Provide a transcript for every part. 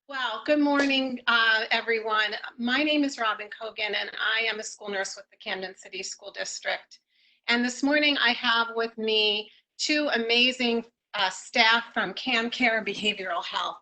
Well, good morning, everyone. My name is Robin Cogan, and I am a school nurse with the Camden City School District. And this morning, I have with me two amazing staff from CAMcare Behavioral Health.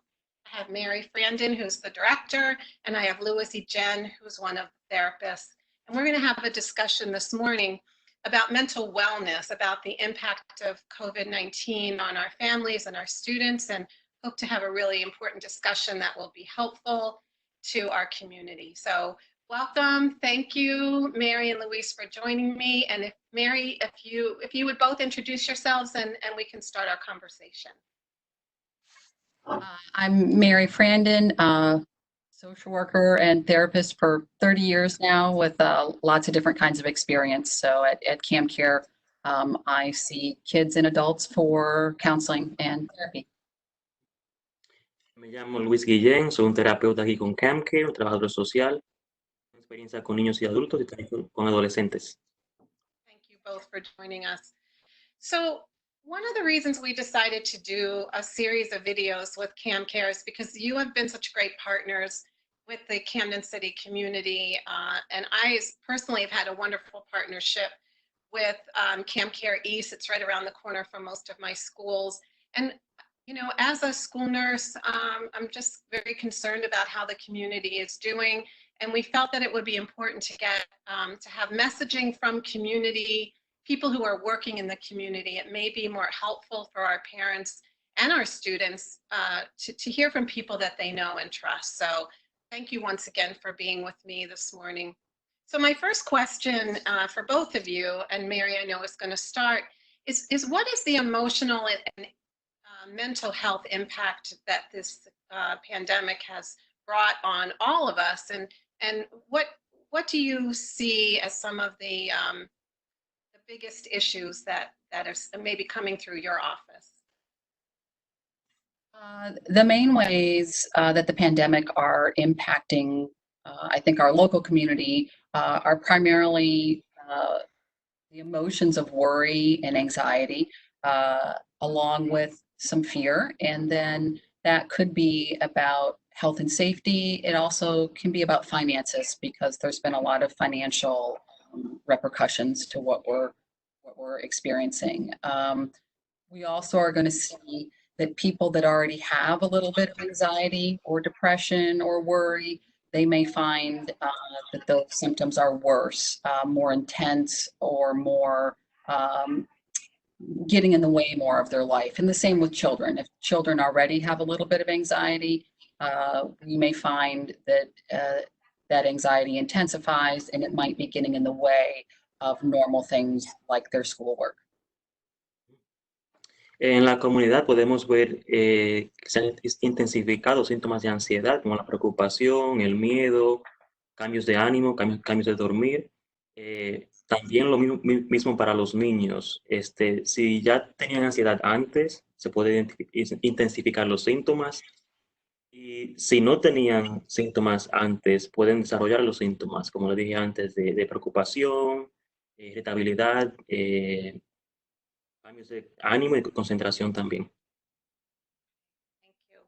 I have Mary Frandon, who's the director, and I have Louis E. Jen, who's one of the therapists. And we're going to have a discussion this morning about mental wellness, about the impact of COVID-19 on our families and our students, and hope to have a really important discussion that will be helpful to our community. So welcome. Thank you, Mary and Louise, for joining me. And if Mary, if you would both introduce yourselves and we can start our conversation. I'm Mary Frandon, social worker and therapist for 30 years now with lots of different kinds of experience. So at CAMcare, I see kids and adults for counseling and therapy. Me llamo Luis Guillén, soy un terapeuta aquí con CAMcare, un trabajador social, con experiencia con niños y adultos y también con adolescentes. Thank you both for joining us. So one of the reasons we decided to do a series of videos with CAMcare is because you have been such great partners with the Camden City community. And I personally have had a wonderful partnership with CAMcare East. It's right around the corner from most of my schools. And you know, as a school nurse, I'm just very concerned about how the community is doing. And we felt that it would be important to get to have messaging from community, people who are working in the community. It may be more helpful for our parents and our students to hear from people that they know and trust. So thank you once again for being with me this morning. So my first question for both of you, and Mary, I know is going to start, is what is the emotional and mental health impact that this pandemic has brought on all of us, and what do you see as some of the biggest issues that are maybe coming through your office? The main ways that the pandemic are impacting, I think, our local community are primarily the emotions of worry and anxiety, along with some fear, and then that could be about health and safety. It also can be about finances because there's been a lot of financial repercussions to what we're experiencing. We also are going to see that people that already have a little bit of anxiety or depression or worry, they may find that those symptoms are worse, more intense, or more getting in the way more of their life. And the same with children. If children already have a little bit of anxiety, we may find that that anxiety intensifies and it might be getting in the way of normal things like their schoolwork. En la comunidad podemos ver que se han intensificado síntomas de ansiedad como la preocupación, el miedo, cambios de ánimo, cambios de dormir. También lo mismo para los niños. Si ya tenían ansiedad antes, se puede intensificar los síntomas. Y si no tenían síntomas antes, pueden desarrollar los síntomas, como le dije antes, de preocupación, irritabilidad, cambios de ánimo y concentración también. Thank you.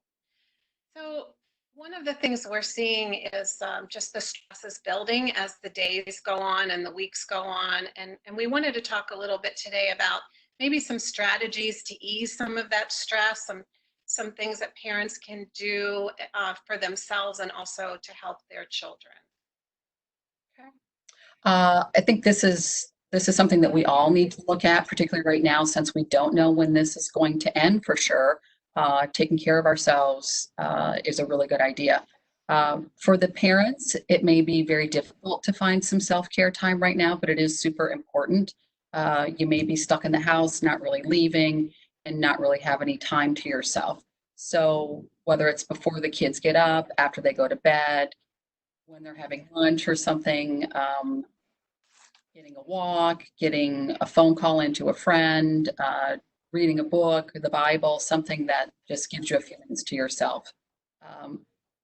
So one of the things we're seeing is just the stress is building as the days go on and the weeks go on. And we wanted to talk a little bit today about maybe some strategies to ease some of that stress, some things that parents can do for themselves and also to help their children. Okay. I think this is something that we all need to look at, particularly right now, since we don't know when this is going to end for sure. Taking care of ourselves is a really good idea. For the parents, it may be very difficult to find some self-care time right now, but it is super important. You may be stuck in the house, not really leaving, and not really have any time to yourself. So whether it's before the kids get up, after they go to bed, when they're having lunch or something, getting a walk, getting a phone call into a friend, reading a book, the Bible, something that just gives you a few minutes to yourself.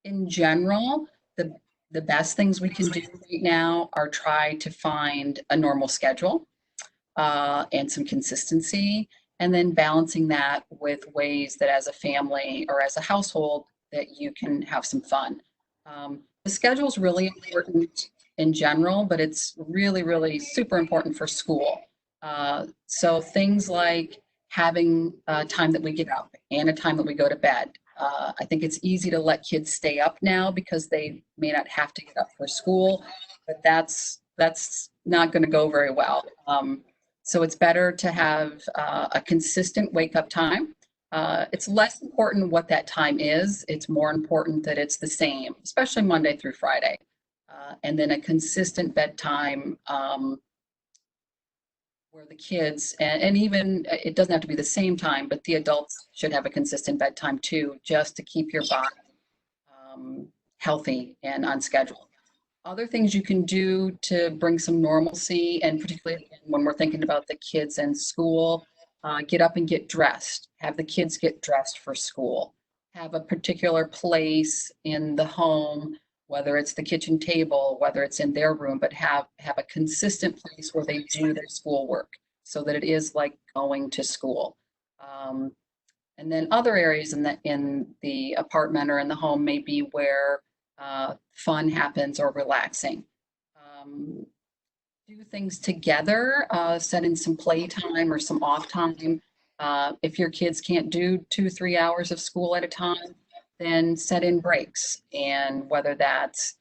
In general, the best things we can do right now are try to find a normal schedule and some consistency, and then balancing that with ways that as a family or as a household that you can have some fun. The schedule is really important in general, but it's really, really super important for school. So things like having a time that we get up and a time that we go to bed. I think it's easy to let kids stay up now because they may not have to get up for school, but that's not going to go very well. So it's better to have a consistent wake up time. It's less important what that time is. It's more important that it's the same, especially Monday through Friday. And then a consistent bedtime where the kids, and even it doesn't have to be the same time, but the adults should have a consistent bedtime too, just to keep your body healthy and on schedule. Other things you can do to bring some normalcy, and particularly when we're thinking about the kids in school, get up and get dressed. Have the kids get dressed for school. Have a particular place in the home, whether it's the kitchen table, whether it's in their room, but have a consistent place where they do their schoolwork so that it is like going to school. And then other areas in the apartment or in the home may be where fun happens or relaxing. Do things together, set in some playtime or some off time. If your kids can't do 2-3 hours of school at a time, then set in breaks. And whether that's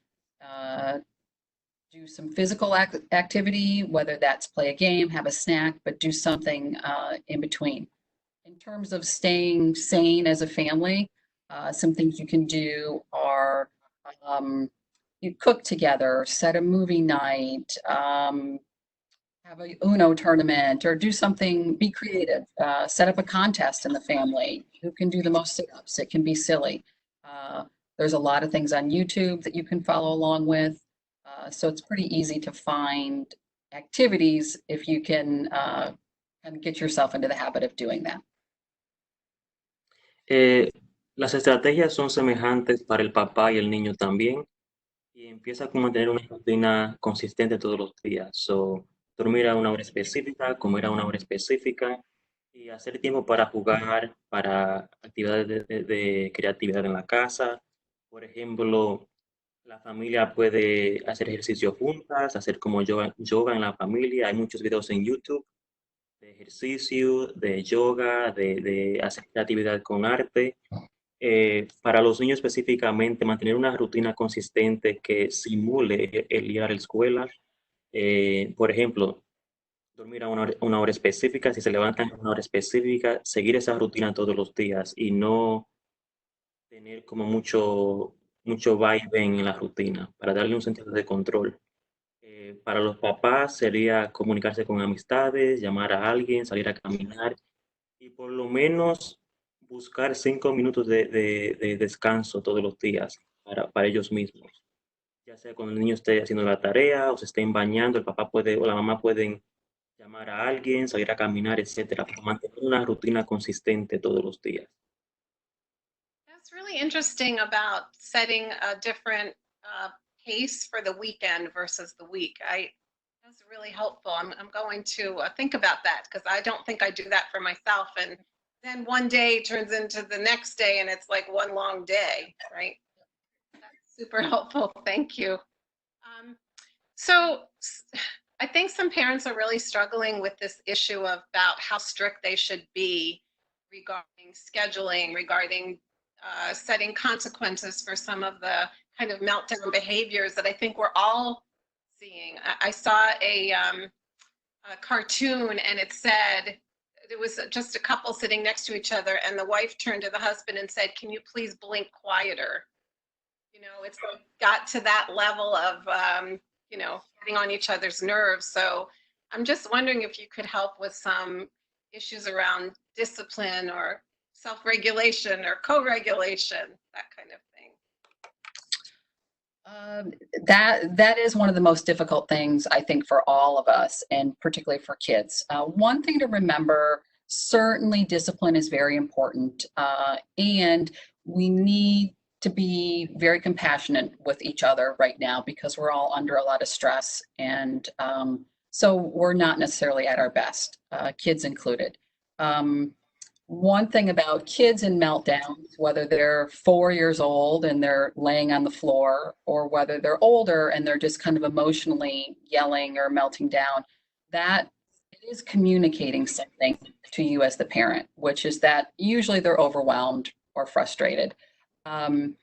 do some physical activity, whether that's play a game, have a snack, but do something in between. In terms of staying sane as a family, some things you can do are you cook together, set a movie night, have a Uno tournament, or do something, be creative, set up a contest in the family. Who can do the most sit-ups? It can be silly. There's a lot of things on YouTube that you can follow along with. So it's pretty easy to find activities if you can kind of get yourself into the habit of doing that. Las estrategias son semejantes para el papá y el niño también, y empieza con mantener una rutina consistente todos los días. So, dormir a una hora específica, comer a una hora específica y hacer tiempo para jugar, para actividades de creatividad en la casa. Por ejemplo, la familia puede hacer ejercicio juntas, hacer como yoga en la familia. Hay muchos videos en YouTube de ejercicio, de yoga, de hacer creatividad con arte. Para los niños específicamente, mantener una rutina consistente que simule el ir a la escuela. Por ejemplo, dormir a una hora específica, si se levantan a una hora específica, seguir esa rutina todos los días y no tener como mucho vaivén en la rutina para darle un sentido de control. Para los papás sería comunicarse con amistades, llamar a alguien, salir a caminar y por lo menos buscar 5 minutos de descanso todos los días para ellos mismos. Ya sea cuando el niño esté haciendo la tarea o se estén bañando, el papá puede o la mamá pueden llamar a alguien, salir a caminar, etcétera, para mantener una rutina consistente todos los días. That's really interesting about setting a different pace for the weekend versus the week. That's really helpful. I'm going to think about that because I don't think I do that for myself. And then one day turns into the next day and it's like one long day, right? That's super helpful. Thank you. So I think some parents are really struggling with this issue about how strict they should be regarding scheduling, regarding setting consequences for some of the kind of meltdown behaviors that I think we're all seeing. I saw a cartoon and it said, it was just a couple sitting next to each other and the wife turned to the husband and said, "Can you please blink quieter?" You know, it's like got to that level of, you know, getting on each other's nerves. So I'm just wondering if you could help with some issues around discipline or self-regulation or co-regulation, that kind of thing. That is one of the most difficult things, I think, for all of us, and particularly for kids. One thing to remember, certainly discipline is very important, and we need to be very compassionate with each other right now because we're all under a lot of stress, and so we're not necessarily at our best, kids included. one thing about kids in meltdowns, whether they're 4 years old and they're laying on the floor, or whether they're older and they're just kind of emotionally yelling or melting down, that it is communicating something to you as the parent, which is that usually they're overwhelmed or frustrated. Um,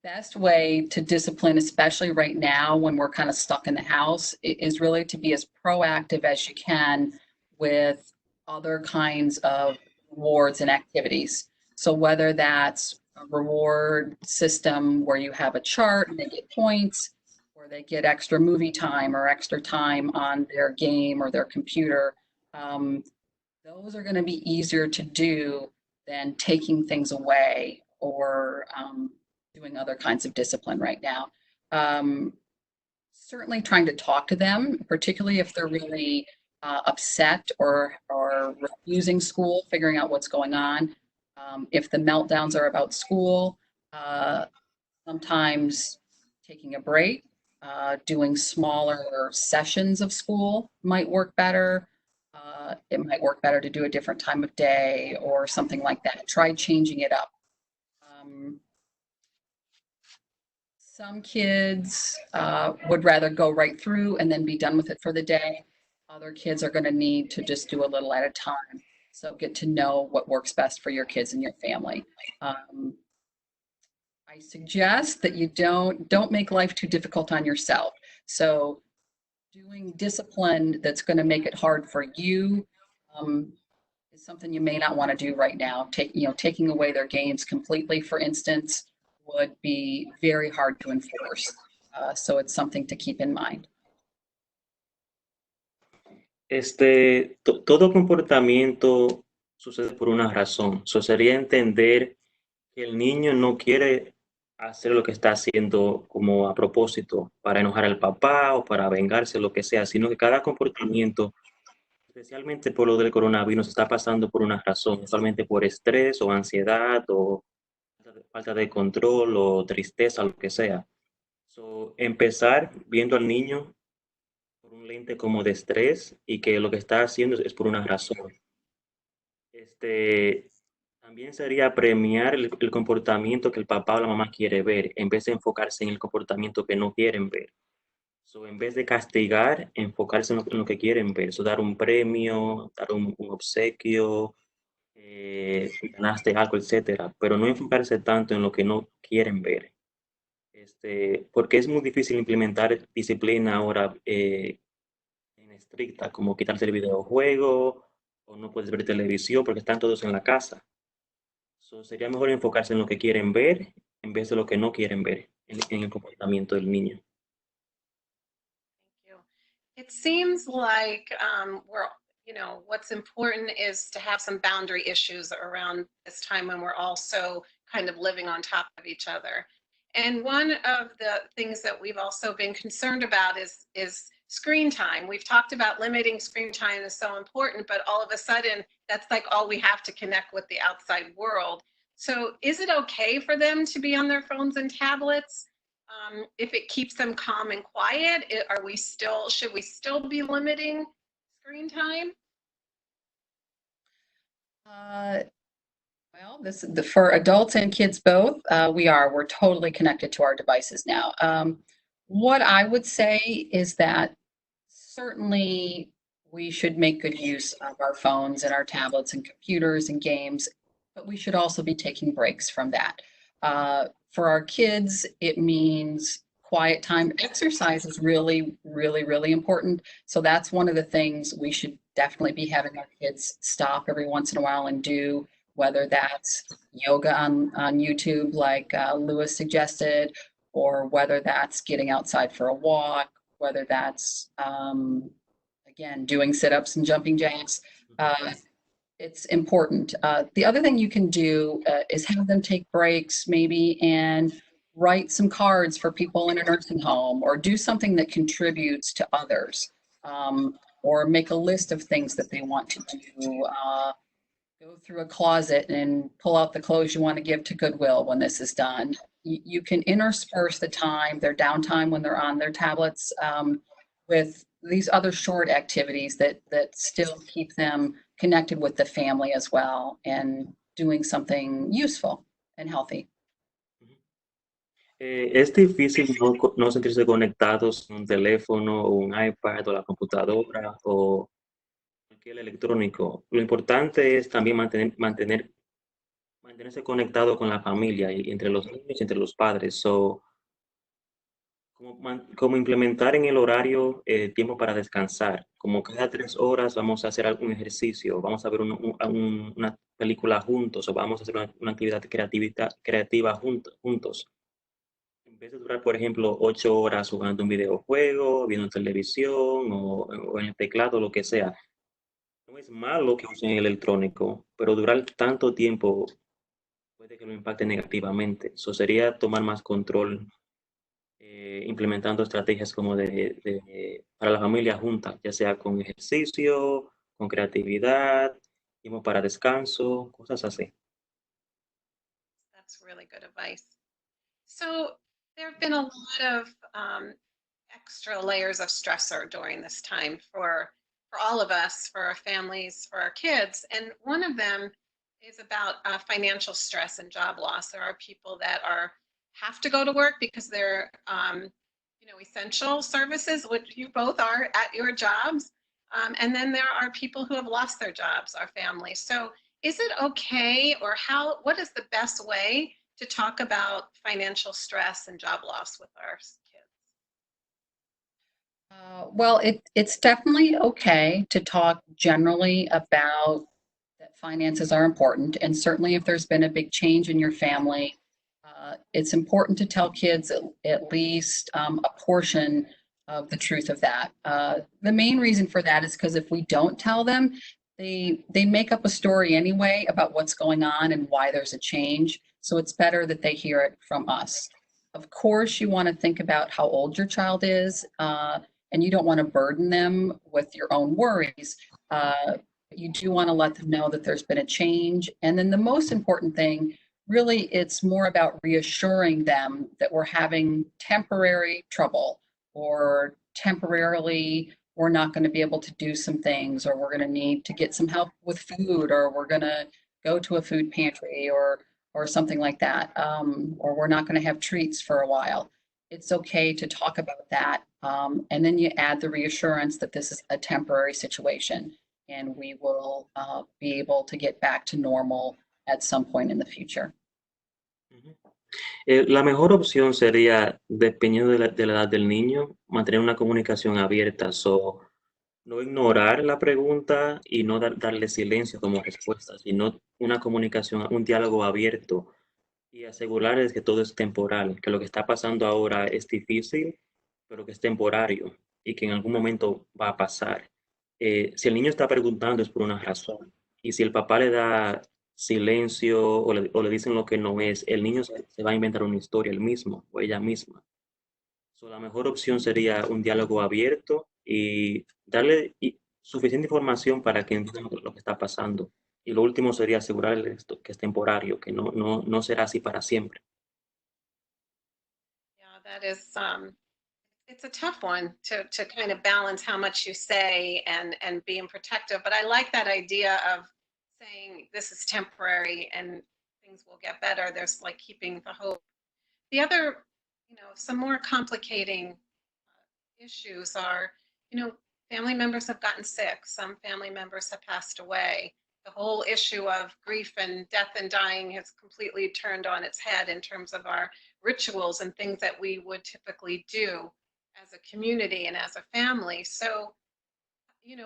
Best way to discipline, especially right now when we're kind of stuck in the house, is really to be as proactive as you can with other kinds of rewards and activities. So whether that's a reward system where you have a chart and they get points, or they get extra movie time or extra time on their game or their computer, um, those are going to be easier to do than taking things away or doing other kinds of discipline right now. Um, Certainly trying to talk to them, particularly if they're really upset or refusing school, figuring out what's going on. If the meltdowns are about school, uh, sometimes taking a break, doing smaller sessions of school might work better. It might work better to do a different time of day or something like that. Try changing it up. Um, some kids would rather go right through and then be done with it for the day. Other kids are going to need to just do a little at a time. So get to know what works best for your kids and your family. Um, I suggest that you don't make life too difficult on yourself. So doing discipline that's going to make it hard for you is something you may not want to do right now. Taking away their games completely, for instance, would be very hard to enforce. So it's something to keep in mind. Todo comportamiento sucede por una razón. Eso sería entender que el niño no quiere hacer lo que está haciendo como a propósito para enojar al papá o para vengarse, lo que sea, sino que cada comportamiento, especialmente por lo del coronavirus, está pasando por una razón, usualmente por estrés o ansiedad o falta de control o tristeza, lo que sea. So, empezar viendo al niño por un lente como de estrés y que lo que está haciendo es por una razón. Este, También sería premiar el comportamiento que el papá o la mamá quiere ver, en vez de enfocarse en el comportamiento que no quieren ver. So, en vez de castigar, enfocarse en lo que quieren ver. So, dar un premio, dar un obsequio, ganaste algo, etcétera. Pero no enfocarse tanto en lo que no quieren ver. Porque es muy difícil implementar disciplina ahora en estricta, como quitarse el videojuego o no puedes ver televisión porque están todos en la casa. So, sería mejor enfocarse en lo que quieren ver en vez de lo que no quieren ver en el comportamiento del niño. Thank you. It seems like what's important is to have some boundary issues around this time when we're also kind of living on top of each other. And one of the things that we've also been concerned about is screen time. We've talked about limiting screen time is so important, but all of a sudden that's like all we have to connect with the outside world. So is it okay for them to be on their phones and tablets? If it keeps them calm and quiet, should we still be limiting screen time? Well, for adults and kids both, we're totally connected to our devices now. What I would say is that certainly we should make good use of our phones and our tablets and computers and games, but we should also be taking breaks from that. For our kids, it means quiet time. Exercise is really, really, really important. So that's one of the things we should definitely be having our kids stop every once in a while and do, whether that's yoga on YouTube, like Lewis suggested, or whether that's getting outside for a walk, whether that's, again, doing sit-ups and jumping jacks. It's important. The other thing you can do is have them take breaks maybe and write some cards for people in a nursing home, or do something that contributes to others, or make a list of things that they want to do. Go through a closet and pull out the clothes you want to give to Goodwill when this is done. You can intersperse their downtime when they're on their tablets, with these other short activities that still keep them connected with the family as well and doing something useful and healthy. Es difícil no sentirse conectados en un teléfono o un iPad o la computadora o cualquier electrónico. Lo importante es también mantenerse conectado con la familia y entre los niños y entre los padres. So, como implementar en el horario tiempo para descansar. Como cada 3 horas vamos a hacer algún ejercicio, vamos a ver una película juntos o vamos a hacer una actividad creativa juntos. En vez de durar, por ejemplo, 8 horas jugando un videojuego, viendo televisión o en el teclado, lo que sea. No es malo que usen el electrónico, pero durar tanto tiempo puede que lo impacte negativamente. Eso sería tomar más control, implementando estrategias como para la familia junta, ya sea con ejercicio, con creatividad, tiempo para descanso, cosas así. That's really good advice. So there have been a lot of extra layers of stressor during this time for all of us, for our families, for our kids, and one of them is about financial stress and job loss. There are people that have to go to work because they're essential services, which you both are at your jobs, and then there are people who have lost their jobs, our families. So is it okay, or what is the best way to talk about financial stress and job loss with our kids? Well, it's definitely okay to talk generally about that finances are important. And certainly, if there's been a big change in your family, it's important to tell kids at least a portion of the truth of that. The main reason for that is because if we don't tell them, they make up a story anyway about what's going on and why there's a change. So it's better that they hear it from us. Of course, you want to think about how old your child is, and you don't want to burden them with your own worries. You do want to let them know that there's been a change. And then the most important thing, really, it's more about reassuring them that we're having temporary trouble, or temporarily we're not going to be able to do some things, or we're going to need to get some help with food, or we're going to go to a food pantry, or something like that, or we're not going to have treats for a while. It's okay to talk about that, and then you add the reassurance that this is a temporary situation, and we will be able to get back to normal at some point in the future. Ujú. La mejor opción sería, dependiendo de la edad del niño, mantener una comunicación abierta. So, no ignorar la pregunta y no darle silencio como respuesta, sino una comunicación, un diálogo abierto y asegurarles que todo es temporal, que lo que está pasando ahora es difícil, pero que es temporario y que en algún momento va a pasar. Si el niño está preguntando es por una razón, y si el papá le da silencio o le dicen lo que no es, el niño se va a inventar una historia él mismo o ella misma. So, la mejor opción sería un diálogo abierto y darle suficiente información para que entiendan lo que está pasando. Y lo último sería asegurarle esto, que es temporario, que no será así para siempre. Yeah, that is it's a tough one to kind of balance how much you say and being protective. But I like that idea of saying this is temporary and things will get better. There's like keeping the hope. The other, some more complicating issues are, family members have gotten sick. Some family members have passed away. The whole issue of grief and death and dying has completely turned on its head in terms of our rituals and things that we would typically do as a community and as a family. So,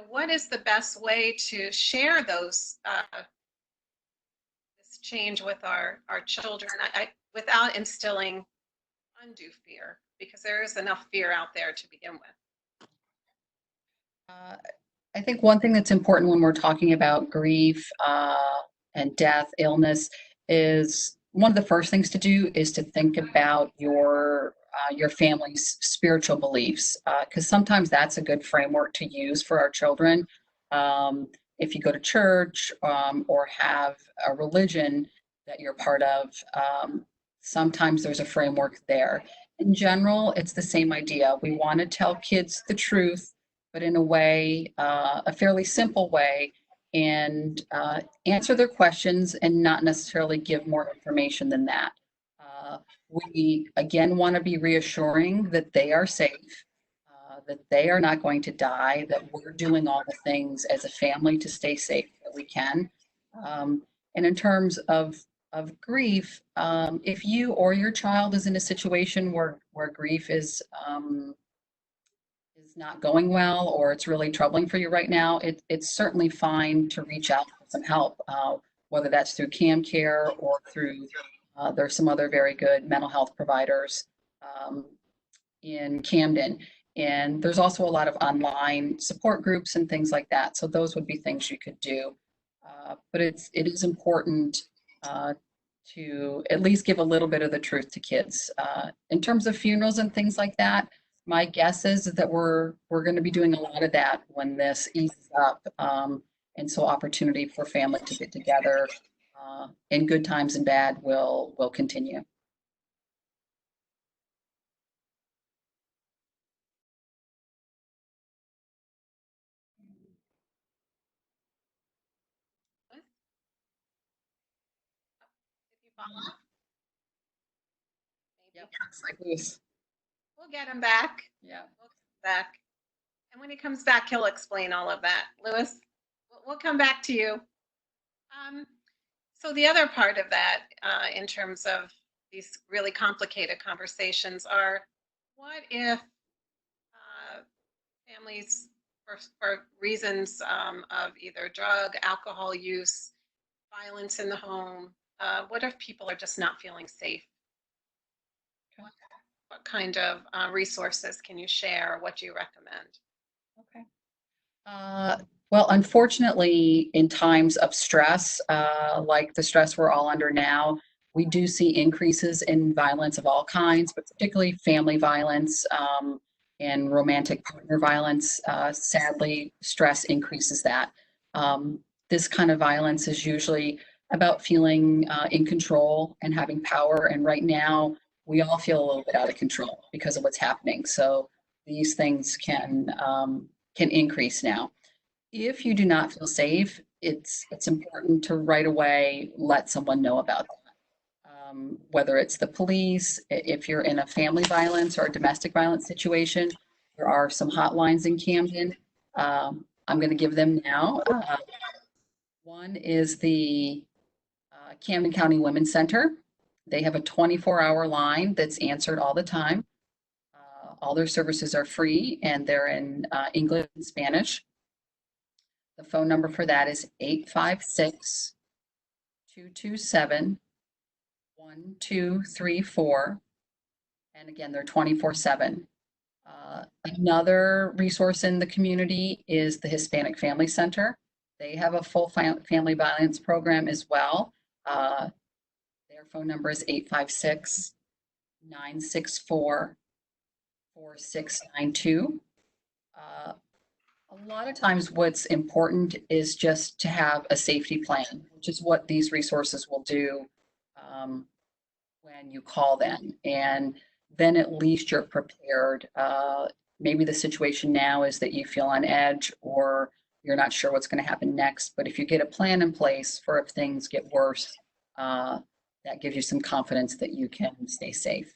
what is the best way to share this change with our children without instilling undue fear? Because there is enough fear out there to begin with. I think one thing that's important when we're talking about grief and death, illness, is one of the first things to do is to think about your family's spiritual beliefs, because sometimes that's a good framework to use for our children. If you go to church or have a religion that you're part of, sometimes there's a framework there. In general, it's the same idea. We want to tell kids the truth, but in a way, a fairly simple way and answer their questions and not necessarily give more information than that. We again want to be reassuring that they are safe, that they are not going to die, that we're doing all the things as a family to stay safe that we can. And in terms of grief, if you or your child is in a situation where grief is not going well or it's really troubling for you right now, it's certainly fine to reach out for some help, whether that's through CAMcare or through, there's some other very good mental health providers in Camden. And there's also a lot of online support groups and things like that. So those would be things you could do. But it is important to at least give a little bit of the truth to kids. In terms of funerals and things like that, my guess is that we're going to be doing a lot of that when this eases up. And so opportunity for family to get together in good times and bad will continue. Did you fall off? Maybe. Yep, it's like Luis. We'll get him back. Yeah. We'll get him back. And when he comes back, he'll explain all of that. Louis, we'll come back to you. So the other part of that, in terms of these really complicated conversations, are what if families, for reasons of either drug, alcohol use, violence in the home, what if people are just not feeling safe? What kind of resources can you share? What do you recommend? Okay. Well, unfortunately, in times of stress, like the stress we're all under now, we do see increases in violence of all kinds, but particularly family violence and romantic partner violence. Sadly, stress increases that. This kind of violence is usually about feeling in control and having power. And right now, we all feel a little bit out of control because of what's happening. So these things can increase now. If you do not feel safe, it's important to right away let someone know about that. Whether it's the police, if you're in a family violence or a domestic violence situation, there are some hotlines in Camden. I'm going to give them now. One is the Camden County Women's Center. They have a 24-hour line that's answered all the time. All their services are free and they're in English and Spanish. The phone number for that is 856-227-1234. And again, they're 24/7. Another resource in the community is the Hispanic Family Center. They have a full family violence program as well. Their phone number is 856-964-4692. A lot of times what's important is just to have a safety plan, which is what these resources will do when you call them. And then at least you're prepared. Maybe the situation now is that you feel on edge or you're not sure what's going to happen next. But if you get a plan in place for if things get worse, that gives you some confidence that you can stay safe.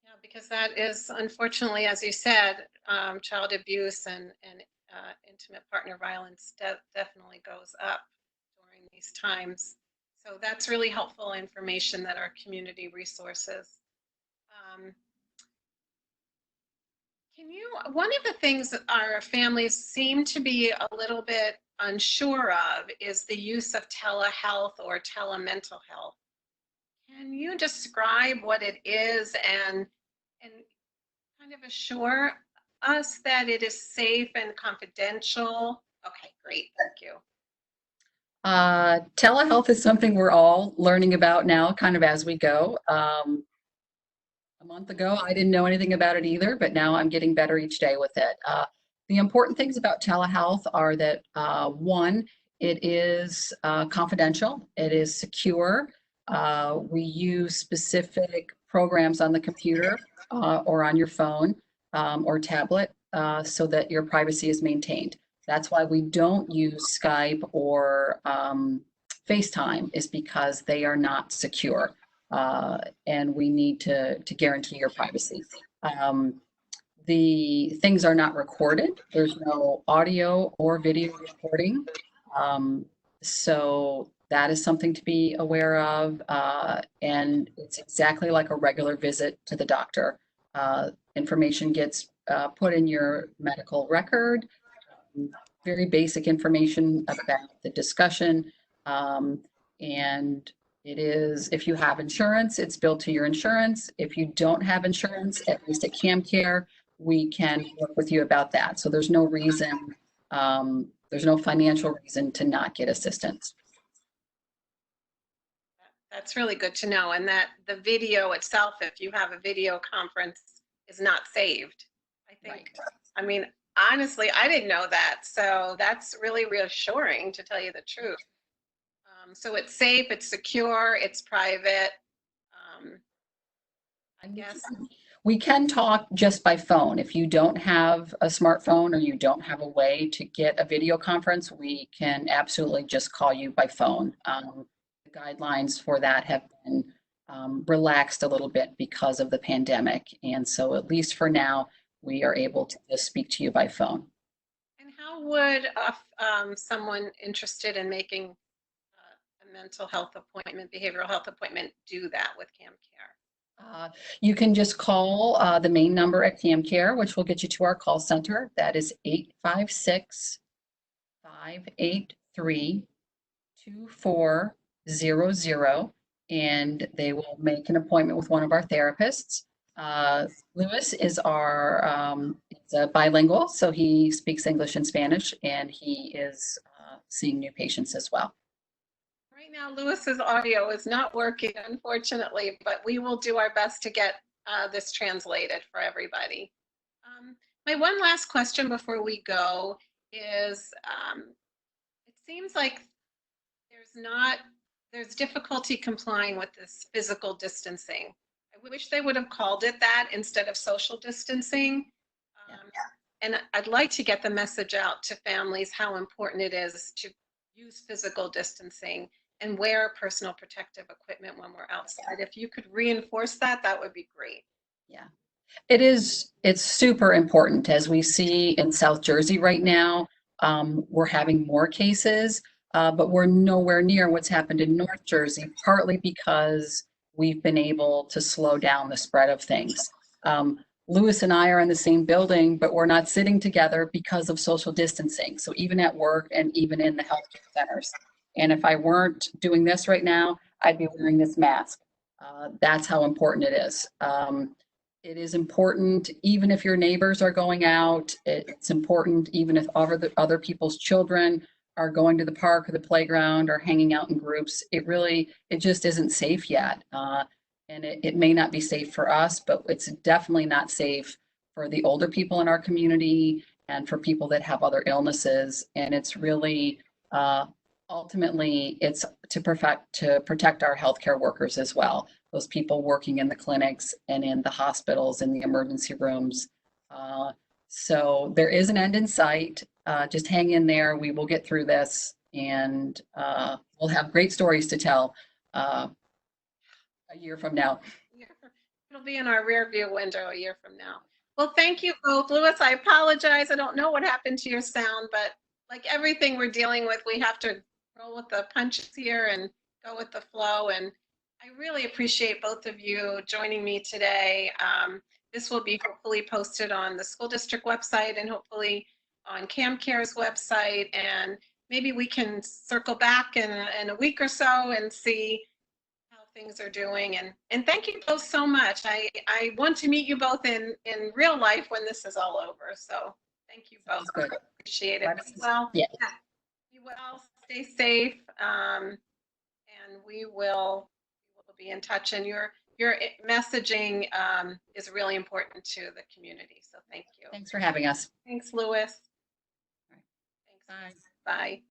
Yeah, because that is, unfortunately, as you said, child abuse and intimate partner violence definitely goes up during these times. So that's really helpful information that our community resources. One of the things that our families seem to be a little bit unsure of is the use of telehealth or telemental health. Can you describe what it is and kind of assure us that it is safe and confidential? Okay, great, thank you. Telehealth is something we're all learning about now, kind of as we go. A month ago, I didn't know anything about it either, but now I'm getting better each day with it. The important things about telehealth are that one, it is confidential, it is secure. We use specific programs on the computer or on your phone or tablet so that your privacy is maintained. That's why we don't use Skype or FaceTime, is because they are not secure, and we need to guarantee your privacy. The things are not recorded. There's no audio or video recording. So that is something to be aware of. And it's exactly like a regular visit to the doctor. Information gets put in your medical record, very basic information about the discussion. And it is, if you have insurance, it's billed to your insurance. If you don't have insurance, at least at CAMcare, we can work with you about that. So there's no reason, there's no financial reason to not get assistance. That's really good to know. And that the video itself, if you have a video conference, is not saved. I think, Right. I mean, honestly, I didn't know that. So that's really reassuring, to tell you the truth. So it's safe, it's secure, it's private. I guess. We can talk just by phone. If you don't have a smartphone or you don't have a way to get a video conference, we can absolutely just call you by phone. The guidelines for that have been relaxed a little bit because of the pandemic. And so at least for now, we are able to just speak to you by phone. And how would someone interested in making a mental health appointment, behavioral health appointment, do that with CAMcare? You can just call the main number at CAMcare, which will get you to our call center. That is 856-583-2400, and they will make an appointment with one of our therapists. Lewis is is a bilingual, so he speaks English and Spanish, and he is seeing new patients as well. Right now, Lewis's audio is not working, unfortunately, but we will do our best to get this translated for everybody. My one last question before we go is, it seems like there's difficulty complying with this physical distancing. I wish they would have called it that instead of social distancing. And I'd like to get the message out to families how important it is to use physical distancing and wear personal protective equipment when we're outside. If you could reinforce that, that would be great. Yeah, it's super important. As we see in South Jersey right now, we're having more cases, but we're nowhere near what's happened in North Jersey, partly because we've been able to slow down the spread of things. Lewis and I are in the same building, but we're not sitting together because of social distancing. So even at work and even in the healthcare centers. And if I weren't doing this right now, I'd be wearing this mask. That's how important it is. It is important even if your neighbors are going out. It's important even if other people's children are going to the park or the playground or hanging out in groups. It just isn't safe yet. And it may not be safe for us, but it's definitely not safe for the older people in our community and for people that have other illnesses. And it's really, ultimately, it's to protect our healthcare workers as well. Those people working in the clinics and in the hospitals and the emergency rooms. So there is an end in sight. Just hang in there. We will get through this, and we'll have great stories to tell a year from now. It'll be in our rear view window a year from now. Well, thank you both. Lewis, I apologize. I don't know what happened to your sound, but like everything we're dealing with, we have to roll with the punches here and go with the flow. And I really appreciate both of you joining me today. This will be hopefully posted on the school district website and hopefully on CAMcare's website. And maybe we can circle back in a week or so and see how things are doing. And thank you both so much. I want to meet you both in real life when this is all over. So thank you both. Good. Appreciate it. Well, yeah. You well, stay safe, and we will be in touch. And your messaging is really important to the community. So thank you. Thanks for having us. Thanks, Lewis. Right. Thanks. Bye. Bye.